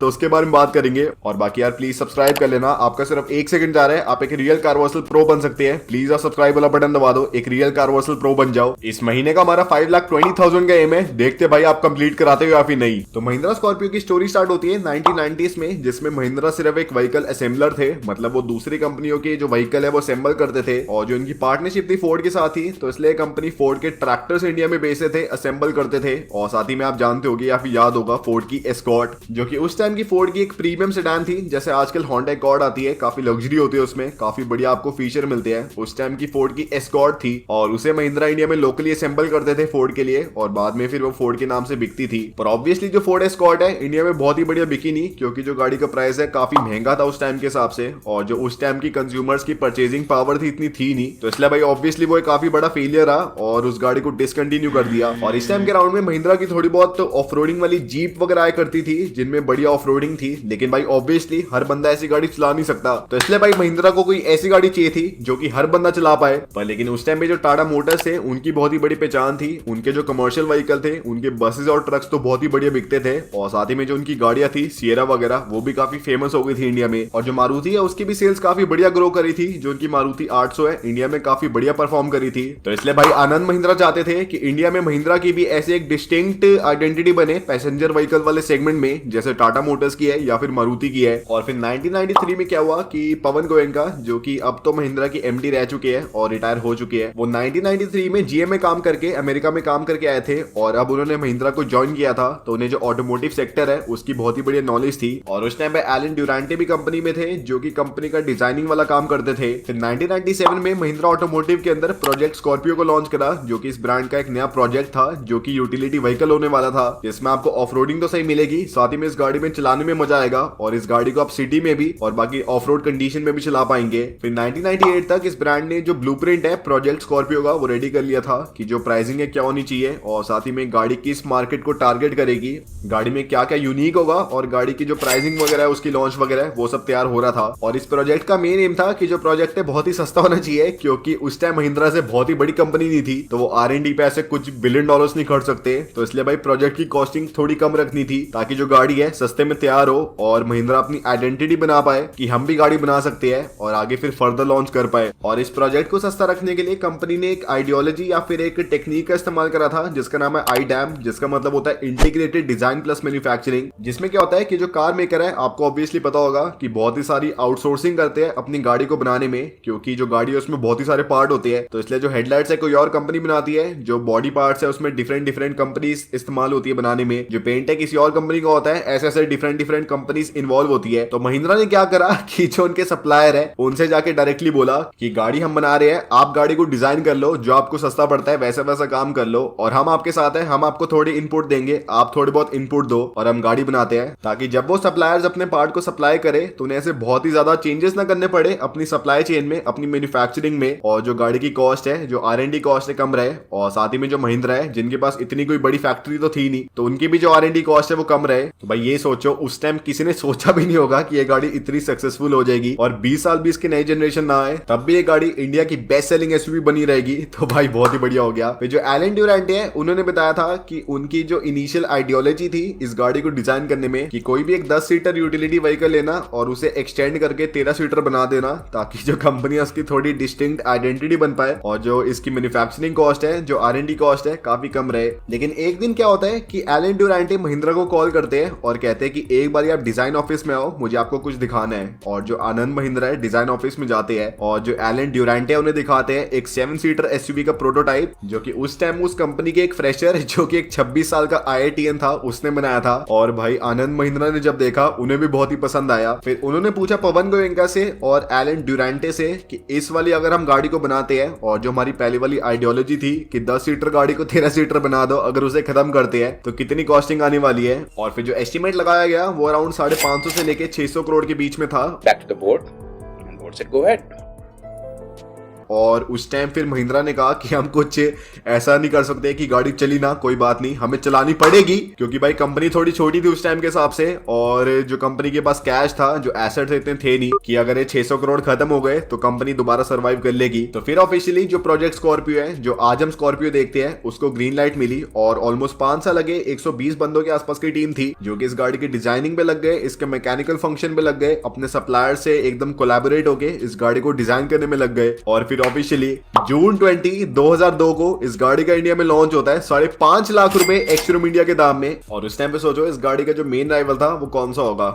तो उसके बारे में बात करेंगे। और बाकी यार प्लीज सब्सक्राइब कर लेना, आपका सिर्फ 1 सेकंड जा रहा है, आप एक रियल कार्वर्सल प्रो बन सकते हैं। प्लीज आप सब्सक्राइब वाला बटन दबा दो, एक रियल कार्वर्सल प्रो बन जाओ। इस महीने का हमारा 5,20,000 का एम है, देखते भाई आप कंप्लीट कराते हो या फिर नहीं। तो महिंद्रा स्कॉर्पियो की स्टोरी स्टार्ट होती है 1990s में, जिसमें महिंद्रा सिर्फ एक व्हीकल असेंबलर थे, मतलब वो दूसरी कंपनियों के जो व्हीकल है वो असेंबल करते थे। और जो इनकी पार्टनरशिप थी फोर्ड के साथ ही, तो इसलिए कंपनी फोर्ड के ट्रैक्टर्स इंडिया में बेचे थे, असेंबल करते थे। और साथ ही में आप जानते होंगे या फिर याद होगा फोर्ड की एस्कॉर्ट, जो कि उस टाइम की फोर्ड की एक प्रीमियम सेडान थी, जैसे आजकल होंडा एकॉर्ड आती है, काफी लग्जरी होती है, उसमें काफी बढ़िया आपको फीचर मिलते हैं। उस टाइम की फोर्ड की एस्कॉर्ट थी और उसे महिंद्रा इंडिया में लोकली असेंबल करते थे फोर्ड के लिए, और बाद में फिर वो फोर्ड के नाम से बिकती थी। पर ऑब्वियसली जो फोर्ड एस्कॉर्ट है इंडिया में बहुत ही बढ़िया बिकी नहीं, क्योंकि जो गाड़ी का प्राइस है काफी महंगा था उस टाइम के हिसाब से, और जो उस टाइम की कंज्यूमर्स की परचेजिंग पावर थी इतनी थी नहीं, तो इसलिए भाई ऑब्वियसली वो एक काफी बड़ा फेलियर रहा और उस गाड़ी को डिसकंटिन्यू कर दिया। और इस टाइम के राउंड में महिंद्रा की थोड़ी बहुत ऑफ रोडिंग वाली जीप वगैरह आया करती थी, जिनमें बढ़िया ऑफ रोडिंग थी, लेकिन भाई ऑब्वियसली हर बंदा ऐसी गाड़ी चला नहीं सकता, तो इसलिए भाई महिंद्रा को कोई ऐसी गाड़ी चाहिए थी जो कि हर बंदा चला पाए। पर लेकिन उस टाइम पे जो टाटा मोटर्स थे उनकी बहुत ही बड़ी पहचान थी, उनके जो कमर्शियल व्हीकल थे, उनके बसेस और ट्रक्स तो बहुत ही बढ़िया बिकते थे, और साथ ही में जो उनकी गाड़ियां थी सियरा वगैरह वो भी काफी फेमस हो गई थी इंडिया में। और जो मारुति है उसकी भी सेल्स काफी बढ़िया ग्रो करी थी, जो उनकी मारुति 800 है इंडिया में काफी बढ़िया परफॉर्म करी थी। तो इसलिए भाई आनंद महिंद्रा चाहते थे कि इंडिया में महिंद्रा की भी ऐसे एक डिस्टिंक्ट आइडेंटिटी बने पैसेंजर व्हीकल वाले सेगमेंट में, जैसे टाटा मोटर्स की है या फिर मारुति की है। और फिर 1993 में क्या हुआ कि पवन गोयनका, जो कि अब तो महिंद्रा की एमडी रह चुके हैं और रिटायर हो चुके हैं, वो 1993 में जीएम में काम करके अमेरिका में काम करके आए थे, और अब उन्होंने महिंद्रा को ज्वाइन किया था। तो उन्हें जो ऑटोमोटिव सेक्टर है उसकी बहुत ही बढ़िया नॉलेज थी, और उस टाइम पे एलन ड्यूरांटे भी कंपनी में थे, जो कि कंपनी का डिजाइनिंग वाला काम करते थे। फिर 1997 में महिंद्रा ऑटोमोटिव के अंदर प्रोजेक्ट स्कॉर्पियो को लॉन्च करा, जो कि इस ब्रांड का एक नया प्रोजेक्ट था, जो कि यूटिलिटी व्हीकल होने वाला था, जिसमें आपको ऑफ रोडिंग तो सही मिलेगी, साथ ही में इस गाड़ी में चलाने में मजा आएगा, और इस गाड़ी को आप सिटी में भी और बाकी ऑफ रोड कंडीशन में भी चला पाएंगे। फिर 1998 तक इस ब्रांड ने जो ब्लूप्रिंट है प्रोजेक्ट स्कॉर्पियो का वो रेडी कर लिया था, कि जो प्राइसिंग है क्या होनी चाहिए, और साथ ही में गाड़ी किस मार्केट को टारगेट करेगी, गाड़ी में क्या क्या यूनिक होगा, और गाड़ी की जो प्राइसिंग वगैरह है उसकी लॉन्च वगैरह वो सब तैयार हो रहा था। और इस प्रोजेक्ट का मेन एम था कि जो प्रोजेक्ट है बहुत ही सस्ता होना चाहिए, क्योंकि उस टाइम महिंद्रा से बहुत ही बड़ी कंपनी नहीं थी, तो वो R&D पे ऐसे कुछ बिलियन डॉलर्स नहीं खर्च सकते, तो इसलिए भाई प्रोजेक्ट की कॉस्टिंग थोड़ी कम रखनी थी, ताकि जो गाड़ी है सस्ते में तैयार हो और महिंद्रा अपनी आइडेंटिटी बना पाए कि हम भी गाड़ी बना सकते हैं, और आगे फिर फर्दर लॉन्च कर पाए। और इस प्रोजेक्ट को सस्ता रखने के लिए कंपनी ने एक आइडियोलॉजी या फिर एक टेक्निक का इस्तेमाल करा था, जिसका नाम है IDAM, जिसका मतलब होता है इंटीग्रेटेड डिजाइन प्लस मैन्युफैक्चरिंग। जिसमें क्या होता है कि जो कार मेकर है, आपको ऑब्वियसली पता होगा कि बहुत ही सारी आउटसोर्सिंग करते हैं अपनी गाड़ी को बनाने में, क्योंकि जो गाड़ी है उसमें बहुत ही सारे पार्ट होते हैं, तो इसलिए जो हेडलाइट्स है कोई और कंपनी बनाती है, जो बॉडी पार्ट्स है उसमें डिफरेंट डिफरेंट कंपनीज इस्तेमाल होती है बनाने में, जो पेंट है किसी और कंपनी का होता है, ऐसे ऐसे डिफरेंट डिफरेंट कंपनीज इन्वॉल्व होती है। तो महिंद्रा ने क्या करा कि जो उनके सप्लायर है उनसे जाके डायरेक्टली बोला कि गाड़ी हम बना रहे हैं, आप गाड़ी को डिजाइन कर लो, जो आपको सस्ता पड़ता है वैसा वैसा काम कर लो, और हम आपके साथ है, हम आपको थोड़ी इनपुट देंगे, आप थोड़े बहुत इनपुट दो, और हम गाड़ी बनाते हैं, ताकि जब वो सप्लायर्स अपने पार्ट को सप्लाई करे तो उन्हें ऐसे बहुत ही ज्यादा चेंजेस ना करने पड़े अपनी सप्लाई चेन में, अपनी मैन्युफैक्चरिंग में, और जो गाड़ी की कॉस्ट है, जो R&D कॉस्ट है कम रहे, और साथ ही में जो महिंद्रा है जिनके पास इतनी कोई बड़ी फैक्ट्री तो थी नहीं, तो उनकी भी जो R&D कॉस्ट है वो कम रहे। तो भाई ये सोचो, उस टाइम किसी ने सोचा भी नहीं होगा कि ये गाड़ी इतनी सक्सेसफुल हो जाएगी, और 20 साल भी इसकी नई जनरेशन ना आए तब भी ये गाड़ी इंडिया की बेस्ट सेलिंग SUV बनी रहेगी, तो भाई बहुत ही बढ़िया हो गया। फिर जो एलन ड्यूरांटे है उन्होंने बताया था कि उनकी जो इनिशियल आइडियोलॉजी थी इस गाड़ी को डिजाइन करने में, कि कोई भी एक 10 सीटर यूटिलिटी व्हीकल लेना और उसे एक्सटेंड करके 13 सीटर बना देना, ताकि जो कंपनी है उसकी थोड़ी डिस्टिंक्ट आइडेंटिटी बन पाए, और जो इसकी मैन्युफैक्चरिंग कॉस्ट है, जो R&D कॉस्ट है, काफी कम रहे। लेकिन एक दिन क्या होता है कि एलन ड्यूरांटे महिंद्रा को कॉल करते हैं और कहते हैं कि एक बार आप डिजाइन ऑफिस में आओ, मुझे आपको कुछ दिखाना है। और जो आनंद महिंद्रा है डिजाइन ऑफिस में जाते हैं, और जो एलन ड्यूरांटे है उन्हें दिखाते हैं एक 7 सीटर SUV का प्रोटोटाइप, जो कि उस टाइम उस कंपनी के एक फ्रेशर, जो कि एक 26 साल का IITian था, उसने बनाया था। और भाई आनंद महिंद्रा ने जब देखा उन्हें भी बहुत ही पसंद आया। फिर उन्होंने पूछा पवन गोयनका से और एलन ड्यूरांटे से कि इस वाली अगर हम गाड़ी को बनाते हैं, और जो हमारी पहले वाली आइडियोलॉजी थी कि 10 सीटर गाड़ी को 13 सीटर बना दो, अगर उसे खत्म करते हैं तो कितनी कॉस्टिंग आने वाली है। और फिर जो एस्टिमेट लगाया गया वो अराउंड 550 से लेके 600 करोड़ के बीच में था। Back to the board, and board said, "Go ahead." और उस टाइम फिर महिंद्रा ने कहा कि हम कुछ ऐसा नहीं कर सकते कि गाड़ी चली ना, कोई बात नहीं, हमें चलानी पड़ेगी, क्योंकि भाई कंपनी थोड़ी छोटी थी उस टाइम के हिसाब से, और जो कंपनी के पास कैश था, जो एसेट्स इतने थे नहीं कि अगर ये 600 करोड़ खत्म हो गए तो कंपनी दोबारा सर्वाइव कर लेगी। तो फिर ऑफिशियली जो प्रोजेक्ट स्कॉर्पियो है, जो आज हम स्कॉर्पियो देखते हैं, उसको ग्रीन लाइट मिली और ऑलमोस्ट 5 साल लगे 120 बंदों के आसपास की टीम थी जो कि इस गाड़ी की डिजाइनिंग पे लग गए, इसके मैकेनिकल फंक्शन पे लग गए, अपने सप्लायर से एकदम कोलैबोरेट होके इस गाड़ी को डिजाइन करने में लग गए। और फिर ऑफिशियली जून 20 2002 को इस गाड़ी का इंडिया में लॉन्च होता है 5.5 लाख रुपए एक्स-शोरूम इंडिया के दाम में। और उस टाइम पे सोचो इस गाड़ी का जो मेन राइवल था वो कौन सा होगा?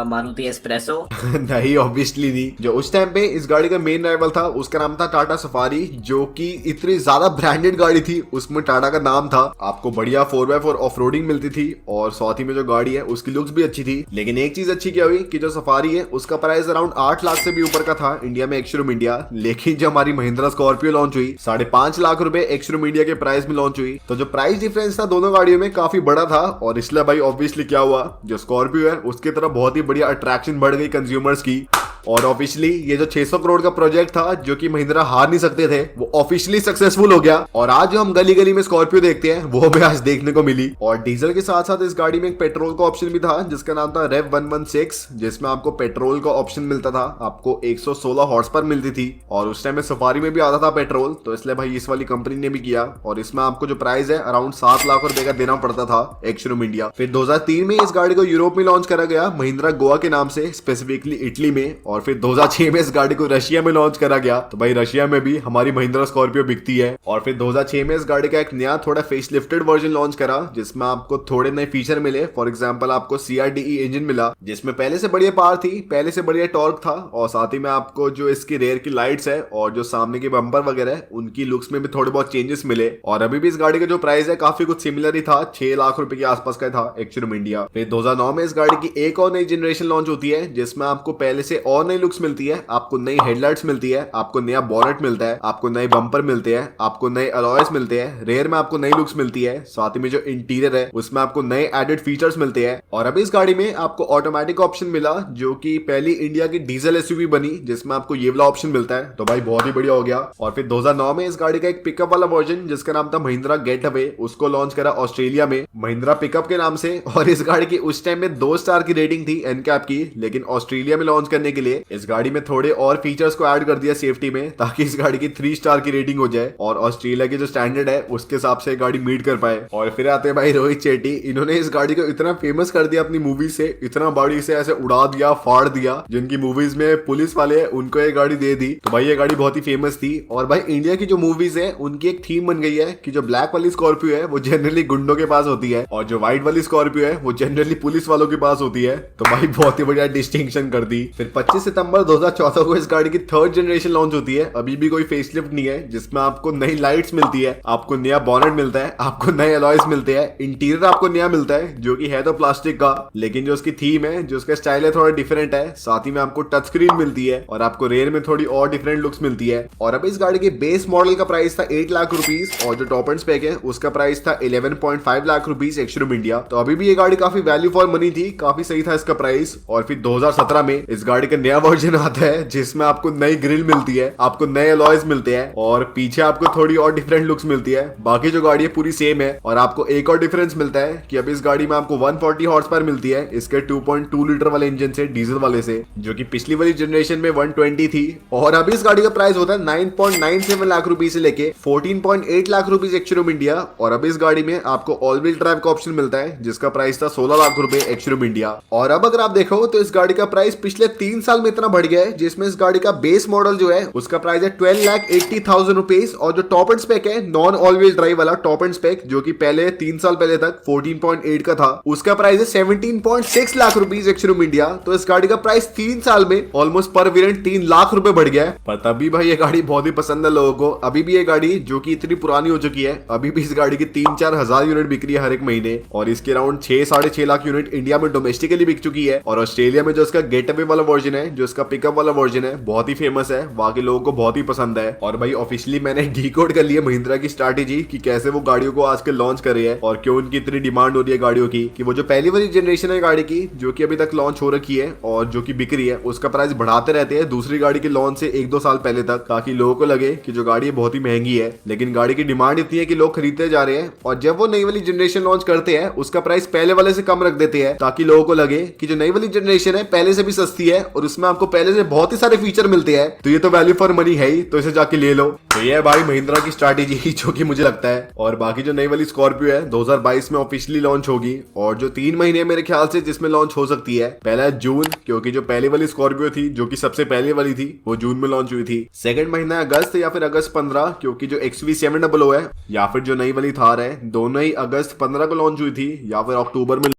मारुति एस्प्रेसो। नहीं, ऑब्वियसली नहीं। जो उस टाइम पे इस गाड़ी का मेन राइवल था उसका नाम था टाटा सफारी, जो कि इतनी ज्यादा ब्रांडेड गाड़ी थी, उसमें टाटा का नाम था, आपको बढ़िया 4x4 ऑफ-रोडिंग मिलती थी और साथ ही में जो गाड़ी है उसकी लुक्स भी अच्छी थी। लेकिन एक चीज अच्छी क्या हुई कि जो सफारी है उसका प्राइस अराउंड 8 लाख से भी ऊपर का था इंडिया में एक्स-शोरूम इंडिया। लेकिन जो हमारी महिंद्रा स्कॉर्पियो लॉन्च हुई 5.5 लाख रुपए एक्स-शोरूम इंडिया के प्राइस में लॉन्च हुई, तो जो प्राइस डिफरेंस था दोनों गाड़ियों में काफी बड़ा था। और इसलिए भाई ऑब्वियसली क्या हुआ, जो स्कॉर्पियो है उसकी तरफ बहुत ही बढ़िया अट्रैक्शन बढ़ गई कंज्यूमर्स की। और ऑफिशियली ये जो 600 करोड़ का प्रोजेक्ट था जो कि महिंद्रा हार नहीं सकते थे, वो ऑफिशियली सक्सेसफुल हो गया। और आज जो हम गली गली में स्कॉर्पियो देखते हैं वो हमें आज देखने को मिली। और डीजल के साथ साथ इस गाड़ी में एक पेट्रोल का ऑप्शन भी था जिसका नाम था रेव 116, जिसमें आपको पेट्रोल का ऑप्शन मिलता था, आपको 116 हॉर्स पावर मिलती थी। और उस टाइम में सफारी में भी आता था पेट्रोल, तो इसलिए भाई इस वाली कंपनी ने भी किया। और इसमें आपको जो प्राइस है अराउंड 7 लाख रुपए का देना पड़ता था एक्स-शोरूम इंडिया। फिर 2003 में इस गाड़ी को यूरोप में लॉन्च करा गया महिंद्रा गोवा के नाम से, स्पेसिफिकली इटली में। और फिर 2006 में इस गाड़ी को रशिया में लॉन्च करा गया, तो भाई रशिया में भी हमारी महिंद्रा स्कॉर्पियो बिकती है। और फिर 2006 में इस गाड़ी का एक नया थोड़ा फेसलिफ्टेड वर्जन लॉन्च करा जिसमें आपको थोड़े नए फीचर मिले। फॉर एग्जांपल आपको CRDE इंजन मिला जिसमें पहले से बढ़िया पावर थी, पहले से बढ़िया टॉर्क था, और साथ ही में आपको जो इसकी रेयर की लाइट्स है और जो सामने के बम्पर वगैरह है उनकी लुक्स में भी थोड़े बहुत चेंजेस मिले। और अभी भी इस गाड़ी का जो प्राइस है काफी कुछ सिमिलर ही था, 6 लाख रुपए के आसपास का था एक्स-शोरूम इंडिया। फिर 2009 में इस गाड़ी की एक और नई जनरेशन लॉन्च होती है जिसमें आपको पहले से और नई लुक्स मिलती है, आपको नई हेडलाइट्स मिलती है, आपको नया बॉनेट मिलता है, आपको नए बम्पर मिलते हैं, आपको नए अलॉयस मिलते हैं, रेयर में आपको नई लुक्स मिलती है, साथ ही में जो इंटीरियर है उसमें आपको नए एडेड फीचर्स मिलते हैं। और अभी इस गाड़ी में आपको ऑटोमेटिक ऑप्शन मिला जो कि पहली इंडिया की डीजल एसयूवी बनी जिसमें आपको ये वाला ऑप्शन मिलता है, तो भाई बहुत ही बढ़िया हो गया। और फिर 2009 में इस गाड़ी का एक पिकअप वाला वर्जन जिसका नाम था महिंद्रा गेटअवे, उसको लॉन्च करा ऑस्ट्रेलिया में महिंद्रा पिकअप के नाम से। और इस गाड़ी की उस टाइम में 2 स्टार की रेटिंग थी एनकैप की, लेकिन ऑस्ट्रेलिया में लॉन्च करने के लिए इस गाड़ी में थोड़े और फीचर्स को ऐड कर दिया सेफ्टी में, ताकि इस गाड़ी की 3 स्टार की रेटिंग हो जाए और ऑस्ट्रेलिया के जो स्टैंडर्ड है उसके हिसाब से गाड़ी मीट कर पाए। और फिर आते हैं भाई रोहित शेट्टी, इन्होंने इस गाड़ी को इतना फेमस कर दिया अपनी मूवी से, इतना बड़ी से ऐसे उड़ा दिया, फाड़ दिया, जिनकी मूवीज में पुलिस वाले हैं उनको ये गाड़ी दे दी, तो भाई ये गाड़ी बहुत ही फेमस थी। और भाई इंडिया की जो मूवीज है उनकी एक थीम बन गई है कि जो ब्लैक वाली स्कॉर्पियो है वो जनरली गुंडों के पास होती है और जो व्हाइट वाली स्कॉर्पियो है वो जनरली पुलिस वालों के पास होती है, तो भाई बहुत ही बढ़िया डिस्टिंक्शन कर दी। फिर 25 सितंबर 2014 को इस गाड़ी की 3rd जनरेशन लॉन्च होती है, अभी भी कोई फेसलिफ्ट नहीं है, जिसमें आपको नई लाइट्स मिलती है, आपको नया बॉनेट मिलता है, आपको नए अलॉयस मिलते हैं, इंटीरियर आपको नया मिलता है जो कि है तो प्लास्टिक का, लेकिन जो उसकी थीम है, जो उसका स्टाइल है थोड़ा डिफरेंट है। साथ ही में आपको टच स्क्रीन मिलती है और आपको रेयर में थोड़ी और डिफरेंट लुक्स मिलती है। और अब इस गाड़ी के बेस मॉडल का प्राइस था 8 लाख रुपीस और जो टॉप एंड स्पेक है उसका प्राइस था 11.5 लाख रुपीस एक्स-शोरूम इंडिया। तो अभी भी ये गाड़ी काफी वैल्यू फॉर मनी थी, काफी सही था इसका प्राइस। और फिर 2017 में इस गाड़ी का नया वर्जन आता है जिसमें आपको नई ग्रिल मिलती है, आपको नए अलॉयज मिलते हैं और पीछे आपको थोड़ी और डिफरेंट लुक्स मिलती है। बाकी जो गाड़ी है पूरी सेम है। और आपको एक और डिफरेंस मिलता है कि अब इस गाड़ी में आपको 140 हॉर्स पावर मिलती है इसके 2.2 लीटर वाले इंजन से, डीजल वाले से, जो कि पिछली वाली जनरेशन में 120 थी। और अभी इस गाड़ी का प्राइस होता है 9.97 लाख रुपीस से लेके 14.8 लाख रुपीस एक्स-शोरूम इंडिया। और अब इस गाड़ी में आपको ऑल व्हील ड्राइव का ऑप्शन मिलता है जिसका प्राइस था 16 लाख रुपए एक्स-शोरूम इंडिया। और अब अगर आप देखो तो इस गाड़ी का प्राइस पिछले 3 साल में इतना बढ़ गया है, जिसमें इस गाड़ी का बेस मॉडल जो है उसका प्राइस है 12,80,000 रुपीस और जो टॉप एंड स्पेक है नॉन ऑल व्हील ड्राइव वाला टॉप एंड स्पेक जो कि पहले 3 साल पहले तक 14.8 का था, उसका प्राइस है 17.6 लाख रुपीस एक्स-शोरूम इंडिया। तो इस गाड़ी का प्राइस 3 साल में ऑलमोस्ट पर वेरिएंट 3 लाख रुपए बढ़ गया है। पर तभी भाई ये गाड़ी बहुत ही पसंद है लोगों को। अभी भी ये गाड़ी जो कि इतनी पुरानी हो चुकी है, अभी भी इस गाड़ी की 3-4 हजार यूनिट बिक रही है हर एक महीने और इसके अराउंड 6-6.5 लाख यूनिट इंडिया में डोमेस्टिकली बिक चुकी है। और ऑस्ट्रेलिया में जो इसका गेटअवे वाला वर्जन है है जो इसका पिकअप वाला वर्जन है बहुत ही फेमस है, वहाँ के लोगों को बहुत ही पसंद है। और भाई ऑफिशियली मैंने डिकोड कर लिया महिंद्रा की स्ट्रैटेजी कि कैसे वो गाड़ियों को आजकल लॉन्च कर रही है और क्यों उनकी इतनी डिमांड हो रही है गाड़ियों की, कि वो जो पहली वाली जनरेशन है गाड़ी की जो कि अभी तक लॉन्च हो रखी है और जो कि बिक रही है, उसका प्राइस बढ़ाते रहते हैं दूसरी गाड़ी के लॉन्च से 1-2 साल पहले तक, ताकि लोगों को लगे कि जो गाड़ी है बहुत ही महंगी है। लेकिन गाड़ी की डिमांड इतनी है कि लोग खरीदते जा रहे हैं और जब वो नई वाली जनरेशन लॉन्च करते हैं उसका प्राइस पहले वाले से कम रख देते हैं, ताकि लोगों को लगे कि जो नई वाली जनरेशन है पहले से भी सस्ती है और उसमें आपको पहले से बहुत ही सारे फीचर मिलते हैं, तो ये तो वैल्यू फॉर मनी है ही, तो इसे जाके ले लो। तो ये है भाई महिंद्रा की स्ट्रैटेजी जो कि मुझे लगता है। और बाकी जो नई वाली स्कॉर्पियो है 2022 में ऑफिशियली लॉन्च होगी और जो 3 महीने मेरे ख्याल से जिसमें लॉन्च हो सकती है, पहला है जून, क्योंकि जो पहली वाली स्कॉर्पियो थी जो कि सबसे पहले वाली थी वो जून में लॉन्च हुई थी। सेकंड महीना है अगस्त या फिर अगस्त 15, क्योंकि जो XV700 है या फिर जो नई वाली थार है दोनों ही अगस्त 15 को लॉन्च हुई थी या फिर अक्टूबर में